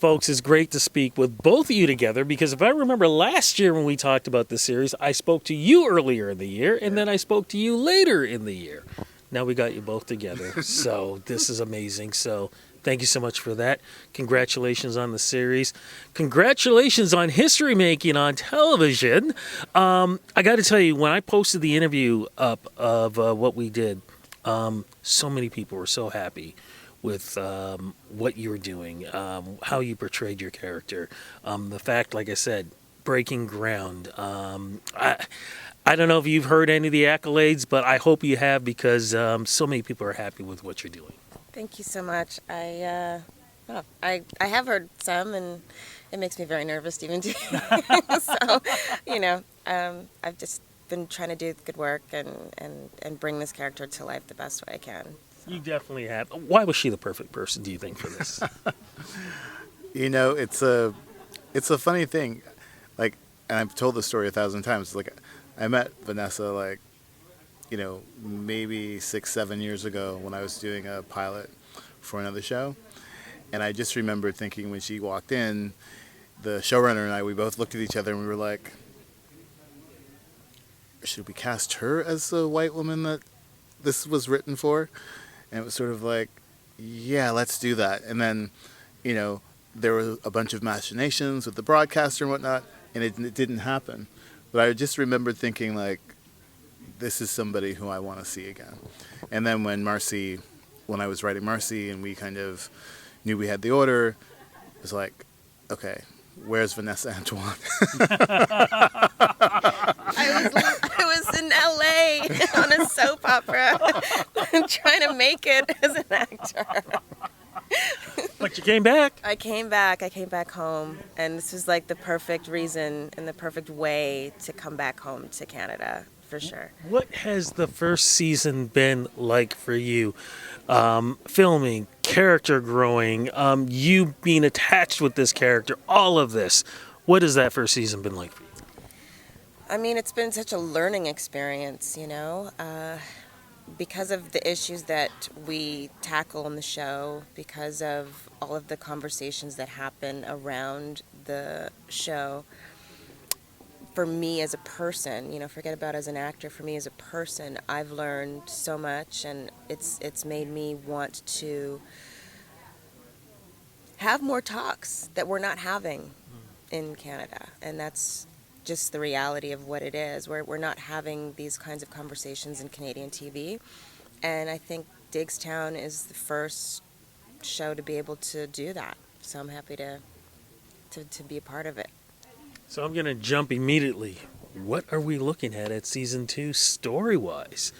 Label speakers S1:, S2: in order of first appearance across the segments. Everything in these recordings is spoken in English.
S1: folks, it's great to speak with both of you together because if I remember last year when we talked about this series, I spoke to you earlier in the year and then I spoke to you later in the year. Now we got you both together. So this is amazing. So thank you so much for that. Congratulations on the series. Congratulations on history making on television. I got to tell you, when I posted the interview up of what we did, so many people were so happy with what you were doing, how you portrayed your character. The fact, like I said, breaking ground. I don't know if you've heard any of the accolades, but I hope you have because so many people are happy with what you're doing.
S2: Thank you so much. I have heard some, and it makes me very nervous even to. So, I've just been trying to do good work and bring this character to life the best way I can. So.
S1: You definitely have. Why was she the perfect person, do you think, for this?
S3: It's a funny thing. Like, and I've told the story 1,000 times. Like, I met Vinessa, maybe 6-7 years ago when I was doing a pilot for another show. And I just remember thinking when she walked in, the showrunner and I, we both looked at each other and we were like, should we cast her as the white woman that this was written for? And it was sort of like, yeah, let's do that. And then, there were a bunch of machinations with the broadcaster and whatnot, and it didn't happen. But I just remembered thinking, like, this is somebody who I want to see again. And then when I was writing Marcy and we kind of knew we had the order, it was like, okay, where's Vinessa Antione?
S2: I was in LA on a soap opera trying to make it as an actor.
S1: But you came back.
S2: I came back home, and this was like the perfect reason and the perfect way to come back home to Canada, for sure.
S1: What has the first season been like for you? Filming, character growing, you being attached with this character, all of this. What has that first season been like for you?
S2: I mean, it's been such a learning experience, because of the issues that we tackle in the show, because of all of the conversations that happen around the show. For me as a person, forget about as an actor, for me as a person, I've learned so much, and it's made me want to have more talks that we're not having in Canada. And that's just the reality of what it is. We're not having these kinds of conversations in Canadian TV. And I think Diggstown is the first show to be able to do that. So I'm happy to be a part of it.
S1: So I'm going to jump immediately. What are we looking at season 2 story-wise?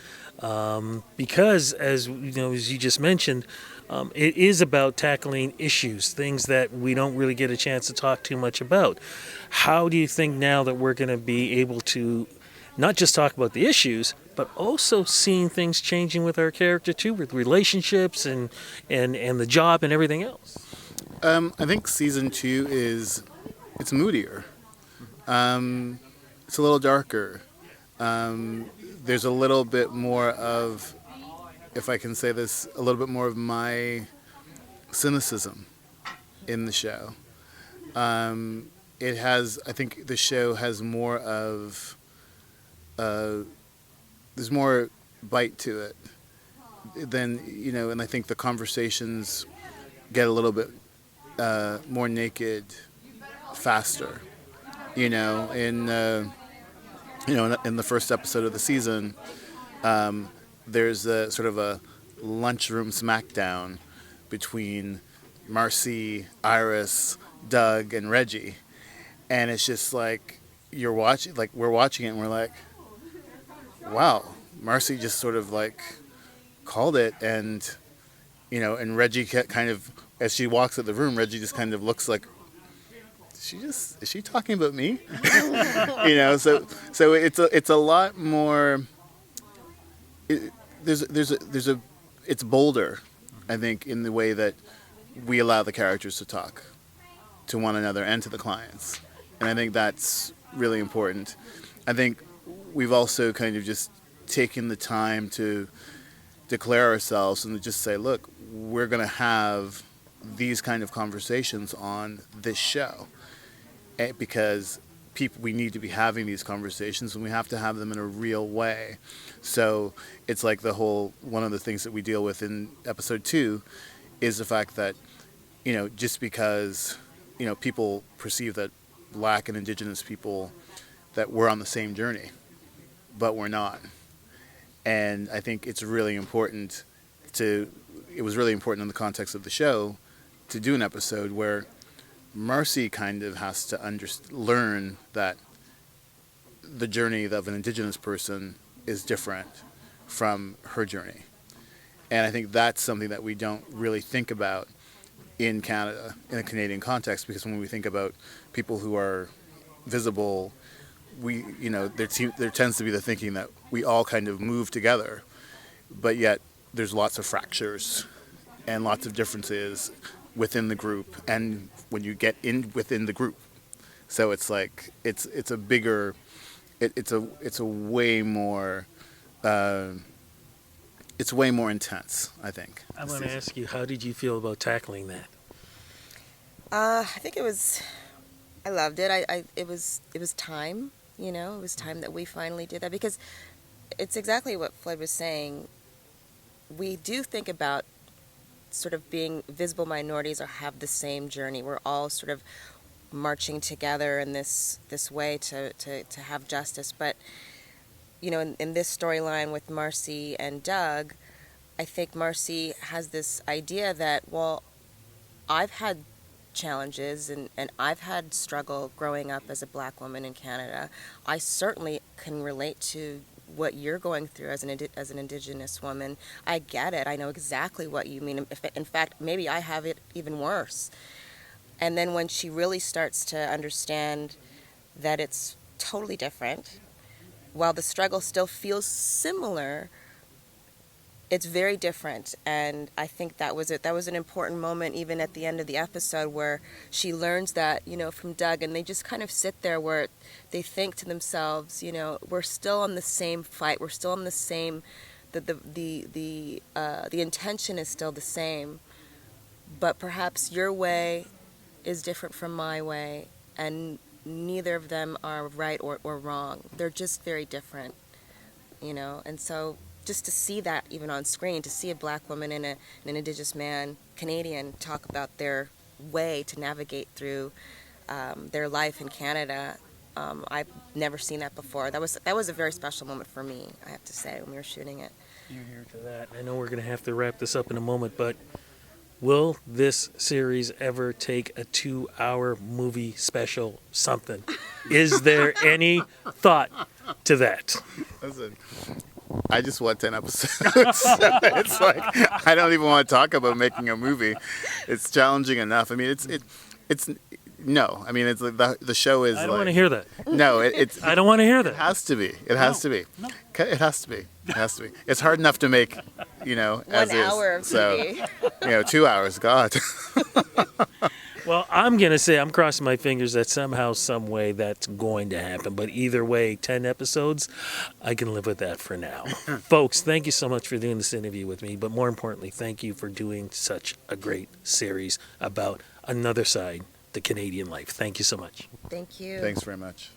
S1: Because, as you just mentioned, it is about tackling issues, things that we don't really get a chance to talk too much about. How do you think now that we're going to be able to not just talk about the issues, but also seeing things changing with our character too, with relationships and the job and everything else?
S3: I think season 2 it's moodier. It's a little darker. There's a little bit more of, if I can say this, a little bit more of my cynicism in the show. I think the show has more of, there's more bite to it than, and I think the conversations get a little bit more naked faster. In the first episode of the season, there's a sort of a lunchroom smackdown between Marcy, Iris, Doug, and Reggie, and it's just like we're watching it, and we're like, wow, Marcy just sort of like called it, and and Reggie kind of, as she walks out the room, Reggie just kind of looks like, is she talking about me? So it's a lot more. It's bolder, I think, in the way that we allow the characters to talk to one another and to the clients, and I think that's really important. I think we've also kind of just taken the time to declare ourselves and to just say, look, we're going to have these kind of conversations on this show, because we need to be having these conversations, and we have to have them in a real way. So it's like one of the things that we deal with in episode 2 is the fact that, just because, people perceive that Black and Indigenous people, that we're on the same journey, but we're not. And I think it's really important it was really important in the context of the show to do an episode where Marcy kind of has to learn that the journey of an Indigenous person is different from her journey. And I think that's something that we don't really think about in Canada, in a Canadian context, because when we think about people who are visible, there tends to be the thinking that we all kind of move together, but yet there's lots of fractures and lots of differences within the group, and when you get in within the group, so it's like it's a bigger, it's a way more intense, I think.
S1: I want to ask you, how did you feel about tackling that?
S2: I think I loved it. It was time, it was time that we finally did that, because it's exactly what Floyd was saying. We do think about sort of being visible minorities or have the same journey. We're all sort of marching together in this way to have justice. But, in this storyline with Marcy and Doug, I think Marcy has this idea that, well, I've had challenges and I've had struggle growing up as a Black woman in Canada. I certainly can relate to what you're going through as an Indigenous woman. I get it. I know exactly what you mean. In fact, maybe I have it even worse. And then when she really starts to understand that it's totally different, while the struggle still feels similar, it's very different. And I think that was it. That was an important moment, even at the end of the episode, where she learns that, from Doug, and they just kind of sit there where they think to themselves, we're still on the same fight. We're still on the same, the intention is still the same, but perhaps your way is different from my way, and neither of them are right or wrong. They're just very different, and so just to see that even on screen, to see a Black woman and an Indigenous man, Canadian, talk about their way to navigate through their life in Canada, I've never seen that before. That was a very special moment for me, I have to say, when we were shooting it.
S1: You're here for that. I know we're going to have to wrap this up in a moment, but will this series ever take a 2-hour movie special something? Is there any thought to that?
S3: Listen, I just want 10 episodes. So it's like, I don't even want to talk about making a movie. It's challenging enough. I mean, it's no. I mean, it's like the show is.
S1: I don't want to hear that.
S3: No, it's.
S1: I don't want to hear that.
S3: It has to be. It has to be. No. It has to be. It has to be. It's hard enough to make, as
S2: 1 hour
S3: is.
S2: of TV.
S3: So, 2 hours. God.
S1: Well, I'm going to say I'm crossing my fingers that somehow, some way that's going to happen. But either way, 10 episodes, I can live with that for now. Folks, thank you so much for doing this interview with me. But more importantly, thank you for doing such a great series about another side, the Canadian life. Thank you so much.
S2: Thank you.
S3: Thanks very much.